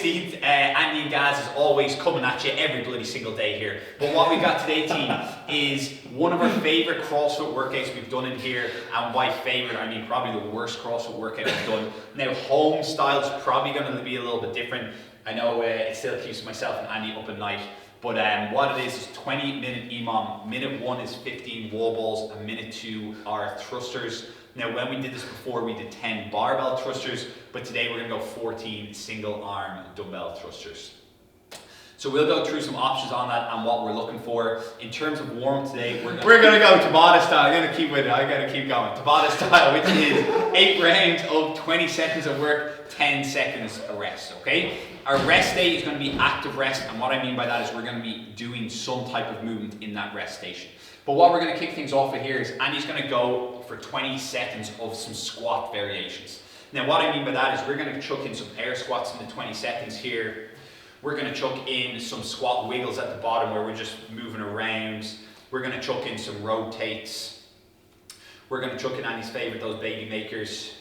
16th, Andy and Gaz is always coming at you every bloody single day here. But what we got today, team, is one of our favourite CrossFit workouts we've done in here. And by favourite, I mean probably the worst CrossFit workout we've done. Now, home style is probably going to be a little bit different. I know it still keeps myself and Andy up at night. But what it is 20-minute EMOM. Minute 1 is 15 wall balls, and minute 2 are thrusters. Now, when we did this before, we did 10 barbell thrusters, but today we're going to go 14 single arm dumbbell thrusters. So we'll go through some options on that and what we're looking for. In terms of warm today, we're going to go Tabata style. I'm going to keep with it. I got to keep going. Tabata style, which is 8 rounds of 20 seconds of work, 10 seconds of rest, okay? Our rest day is going to be active rest, and what I mean by that is we're going to be doing some type of movement in that rest station. But what we're going to kick things off with here is Andy's going to go for 20 seconds of some squat variations. Now what I mean by that is we're going to chuck in some air squats in the 20 seconds here. We're going to chuck in some squat wiggles at the bottom where we're just moving around. We're going to chuck in some rotates. We're going to chuck in Andy's favourite, those baby makers.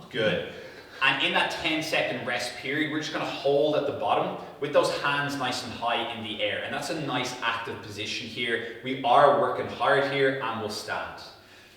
Good. And in that 10-second rest period, we're just going to hold at the bottom with those hands nice and high in the air. And that's a nice active position here. We are working hard here and we'll stand.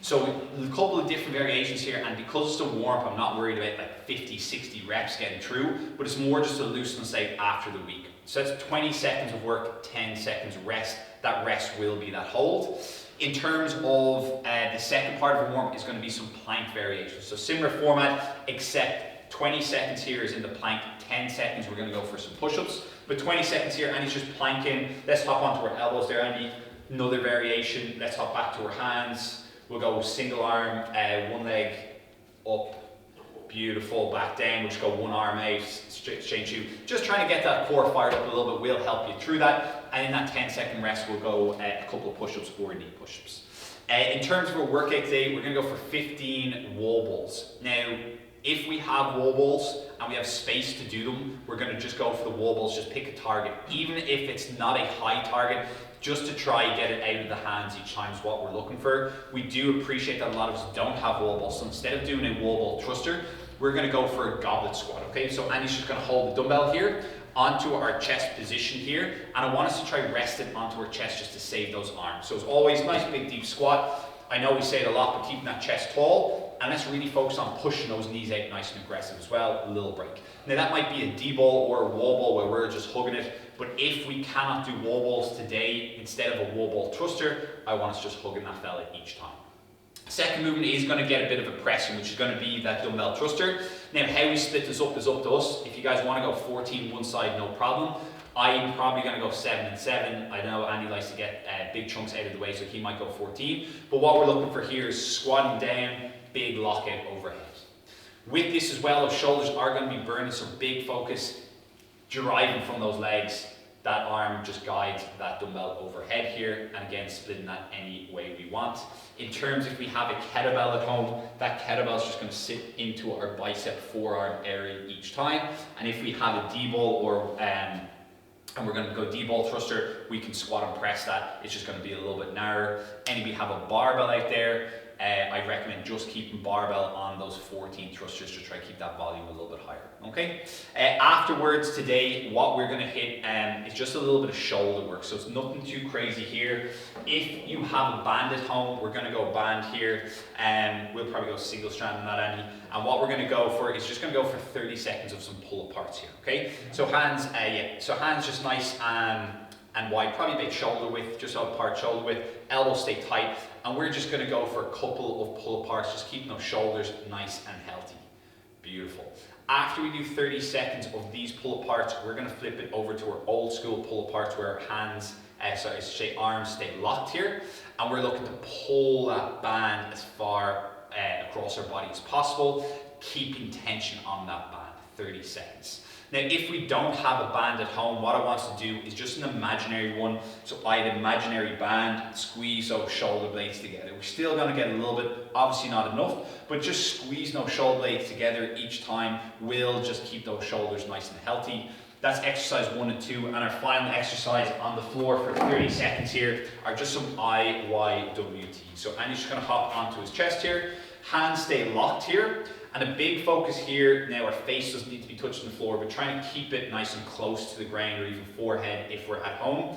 So a couple of different variations here, and because it's a warm-up, I'm not worried about like 50, 60 reps getting through, but it's more just a loosen state after the week. So that's 20 seconds of work, 10 seconds rest. That rest will be that hold. In terms of the second part of the warm-up is going to be some plank variations. So similar format, except 20 seconds here is in the plank, 10 seconds we're going to go for some push-ups. But 20 seconds here, Andy's just planking. Let's hop onto our elbows there, Andy. Another variation. Let's hop back to our hands. We'll go single arm, one leg up, beautiful, back down. We'll just go one arm out, straight to. Just trying to get that core fired up a little bit will help you through that. And in that 10-second rest, we'll go a couple of push-ups or knee push-ups. In terms of our workout today, we're going to go for 15 wall balls. Now, if we have wall balls and we have space to do them, we're going to just go for the wall balls, just pick a target. Even if it's not a high target, just to try and get it out of the hands each time is what we're looking for. We do appreciate that a lot of us don't have wall balls, so instead of doing a wall ball thruster, we're going to go for a goblet squat, okay? So Andy's just going to hold the dumbbell here onto our chest position here, and I want us to try rest it onto our chest just to save those arms. So it's always nice big deep squat. I know we say it a lot, but keeping that chest tall, and let's really focus on pushing those knees out nice and aggressive as well, a little break. Now that might be a D-ball or a wall ball where we're just hugging it, but if we cannot do wall balls today, instead of a wall ball thruster, I want us just hugging that fella each time. Second movement is going to get a bit of a pressing, which is going to be that dumbbell thruster. Now how we split this up is up to us. If you guys want to go 14 one side, no problem. I'm probably going to go 7 and 7. I know Andy likes to get big chunks out of the way, so he might go 14. But what we're looking for here is squatting down, big lockout overhead. With this as well, those shoulders are going to be burning, so big focus, driving from those legs. That arm just guides that dumbbell overhead here, and again, splitting that any way we want. In terms, if we have a kettlebell at home, that kettlebell is just going to sit into our bicep forearm area each time. And if we have a D-ball or and we're going to go D-ball thruster, we can squat and press that. It's just going to be a little bit narrower. And if we have a barbell out there, I recommend just keeping barbell on those 14 thrusters to try to keep that volume a little bit higher, okay? Afterwards today, what we're gonna hit is just a little bit of shoulder work, so it's nothing too crazy here. If you have a band at home, we're gonna go band here, and we'll probably go single strand on that, Andy. And what we're gonna go for is just gonna go for 30 seconds of some pull aparts here, okay? So hands, hands just nice and wide, probably about shoulder width, just apart shoulder width, elbows stay tight, and we're just going to go for a couple of pull aparts, just keeping those shoulders nice and healthy. Beautiful. After we do 30 seconds of these pull aparts, we're going to flip it over to our old school pull aparts where our hands, arms stay locked here, and we're looking to pull that band as far across our body as possible, keeping tension on that band. 30 seconds. Now, if we don't have a band at home, what I want us to do is just an imaginary one. So I had an imaginary band, squeeze those shoulder blades together. We're still going to get a little bit, obviously not enough, but just squeeze those shoulder blades together each time will just keep those shoulders nice and healthy. That's exercise 1 and 2, and our final exercise on the floor for 30 seconds here are just some IYWT. So Andy's just going to hop onto his chest here, hands stay locked here, And a big focus here, now our face doesn't need to be touching the floor, but trying to keep it nice and close to the ground, or even forehead if we're at home.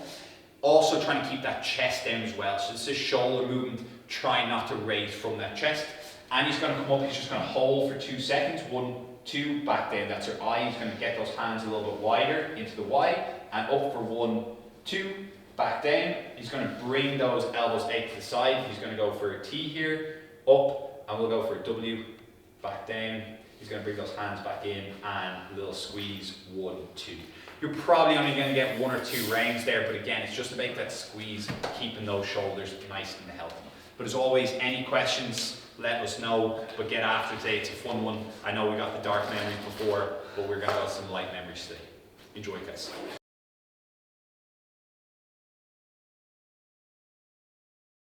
Also trying to keep that chest down as well. So this is shoulder movement, try not to raise from that chest. And he's going to come up, he's just going to hold for 2 seconds, 1, 2, back down. That's our I. He's going to get those hands a little bit wider into the Y, and up for 1, 2, back down. He's going to bring those elbows out to the side. He's going to go for a T here, up, and we'll go for a W, back down. He's going to bring those hands back in, and a little squeeze, 1, 2. You're probably only going to get 1 or 2 rounds there, but again, it's just about that squeeze, keeping those shoulders nice and healthy. But as always, any questions, let us know, but get after today. It's a fun one. I know we got the dark memories before, but we're going to have some light memories today. Enjoy, guys.